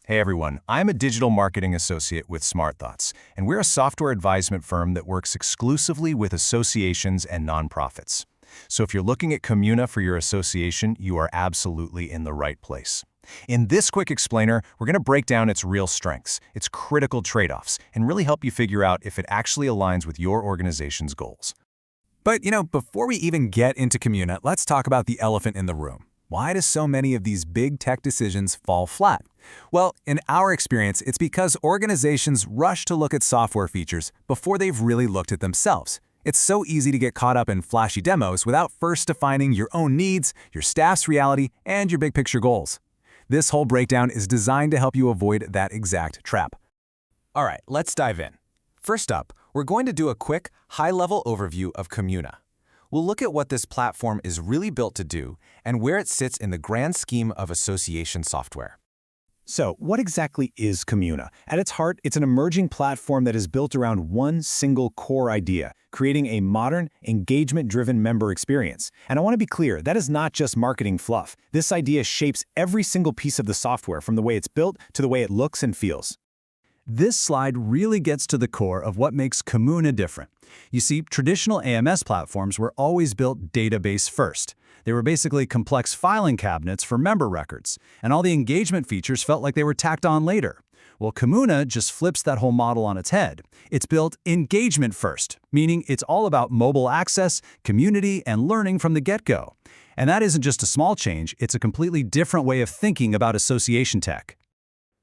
Hey everyone, I'm a digital marketing associate with SmartThoughts, and we're a software advisement firm that works exclusively with associations and nonprofits. So if you're looking at Communa for your association, you are absolutely in the right place. In this quick explainer, we're going to break down its real strengths, its critical trade-offs, and really help you figure out if it actually aligns with your organization's goals. But, before we even get into Communa, let's talk about the elephant in the room. Why do so many of these big tech decisions fall flat? Well, in our experience, it's because organizations rush to look at software features before they've really looked at themselves. It's so easy to get caught up in flashy demos without first defining your own needs, your staff's reality, and your big picture goals. This whole breakdown is designed to help you avoid that exact trap. All right, let's dive in. First up, we're going to do a quick, high-level overview of Communa. We'll look at what this platform is really built to do and where it sits in the grand scheme of association software. So, what exactly is Communa? At its heart, it's an emerging platform that is built around one single core idea, creating a modern, engagement-driven member experience. And I want to be clear, that is not just marketing fluff. This idea shapes every single piece of the software, from the way it's built to the way it looks and feels. This slide really gets to the core of what makes Communa different. You see, traditional AMS platforms were always built database first. They were basically complex filing cabinets for member records, and all the engagement features felt like they were tacked on later. Well, Communa just flips that whole model on its head. It's built engagement first, meaning it's all about mobile access, community, and learning from the get-go. And that isn't just a small change, it's a completely different way of thinking about association tech.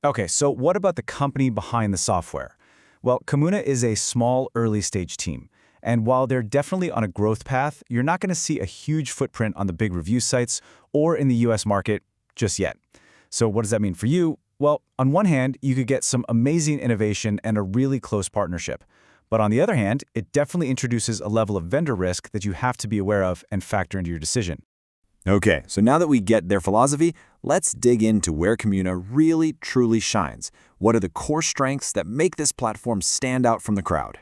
Okay, so what about the company behind the software? Well, Communa is a small, early-stage team. And while they're definitely on a growth path, you're not going to see a huge footprint on the big review sites or in the US market just yet. So what does that mean for you? Well, on one hand, you could get some amazing innovation and a really close partnership. But on the other hand, it definitely introduces a level of vendor risk that you have to be aware of and factor into your decision. Okay, so now that we get their philosophy, let's dig into where Communa really, truly shines. What are the core strengths that make this platform stand out from the crowd?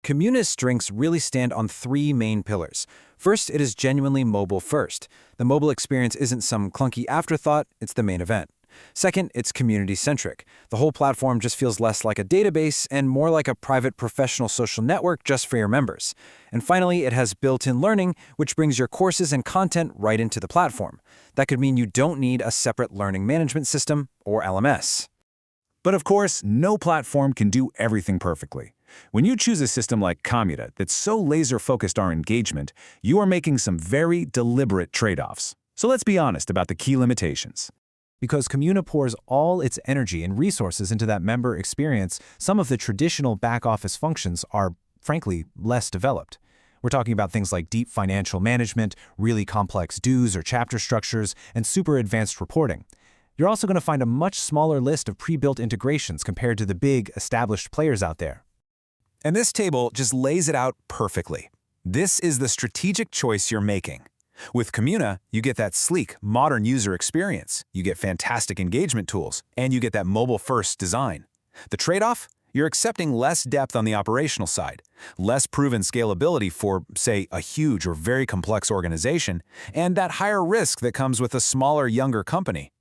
Communa's strengths really stand on three main pillars. First, it is genuinely mobile first. The mobile experience isn't some clunky afterthought, it's the main event. Second, it's community-centric. The whole platform just feels less like a database and more like a private professional social network just for your members. And finally, it has built-in learning, which brings your courses and content right into the platform. That could mean you don't need a separate learning management system or LMS. But of course, no platform can do everything perfectly. When you choose a system like Communa that's so laser-focused on engagement, you are making some very deliberate trade-offs. So let's be honest about the key limitations. Because Communa pours all its energy and resources into that member experience, some of the traditional back-office functions are, frankly, less developed. We're talking about things like deep financial management, really complex dues or chapter structures, and super advanced reporting. You're also going to find a much smaller list of pre-built integrations compared to the big, established players out there. And this table just lays it out perfectly. This is the strategic choice you're making. With Communa, you get that sleek, modern user experience, you get fantastic engagement tools, and you get that mobile-first design. The trade-off? You're accepting less depth on the operational side, less proven scalability for, say, a huge or very complex organization, and that higher risk that comes with a smaller, younger company.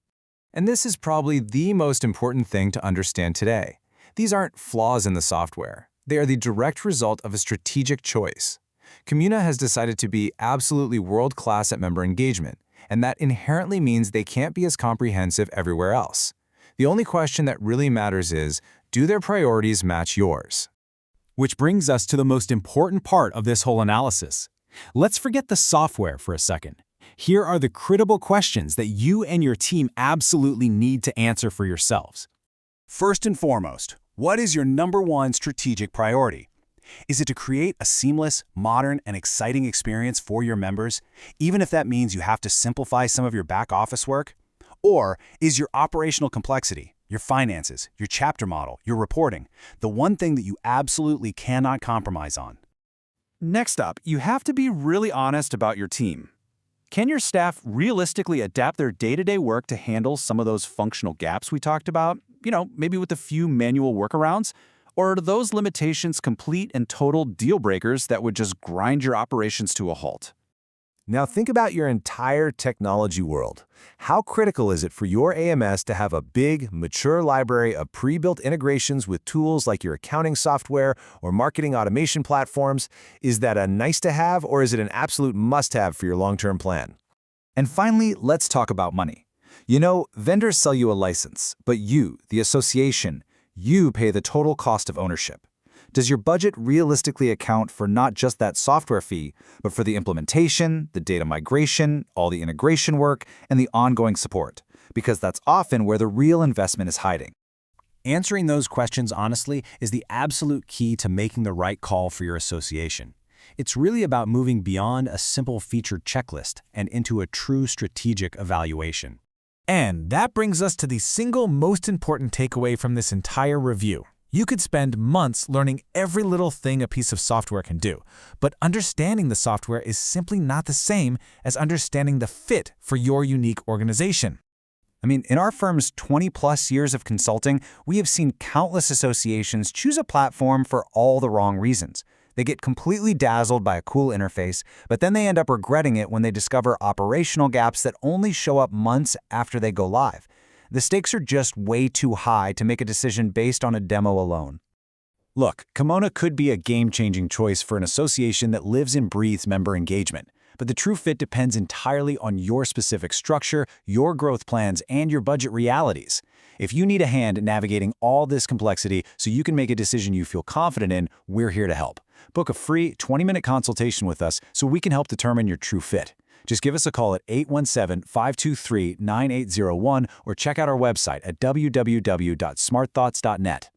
And this is probably the most important thing to understand today. These aren't flaws in the software. They are the direct result of a strategic choice. Communa has decided to be absolutely world-class at member engagement, and that inherently means they can't be as comprehensive everywhere else. The only question that really matters is, do their priorities match yours? Which brings us to the most important part of this whole analysis. Let's forget the software for a second. Here are the critical questions that you and your team absolutely need to answer for yourselves. First and foremost, what is your #1 strategic priority? Is it to create a seamless, modern, and exciting experience for your members, even if that means you have to simplify some of your back-office work? Or is your operational complexity, your finances, your chapter model, your reporting, the one thing that you absolutely cannot compromise on? Next up, you have to be really honest about your team. Can your staff realistically adapt their day-to-day work to handle some of those functional gaps we talked about? Maybe with a few manual workarounds? Or are those limitations complete and total deal breakers that would just grind your operations to a halt? Now think about your entire technology world. How critical is it for your AMS to have a big, mature library of pre-built integrations with tools like your accounting software or marketing automation platforms? Is that a nice-to-have, or is it an absolute must-have for your long-term plan? And finally, let's talk about money. You know, vendors sell you a license, but you, the association, you pay the total cost of ownership. Does your budget realistically account for not just that software fee, but for the implementation, the data migration, all the integration work, and the ongoing support? Because that's often where the real investment is hiding. Answering those questions honestly is the absolute key to making the right call for your association. It's really about moving beyond a simple feature checklist and into a true strategic evaluation. And that brings us to the single most important takeaway from this entire review. You could spend months learning every little thing a piece of software can do, but understanding the software is simply not the same as understanding the fit for your unique organization. I mean, in our firm's 20-plus years of consulting, we have seen countless associations choose a platform for all the wrong reasons. They get completely dazzled by a cool interface, but then they end up regretting it when they discover operational gaps that only show up months after they go live. The stakes are just way too high to make a decision based on a demo alone. Look, Communa could be a game-changing choice for an association that lives and breathes member engagement, but the true fit depends entirely on your specific structure, your growth plans, and your budget realities. If you need a hand navigating all this complexity so you can make a decision you feel confident in, we're here to help. Book a free 20-minute consultation with us so we can help determine your true fit. Just give us a call at 817-523-9801 or check out our website at www.smartthoughts.net.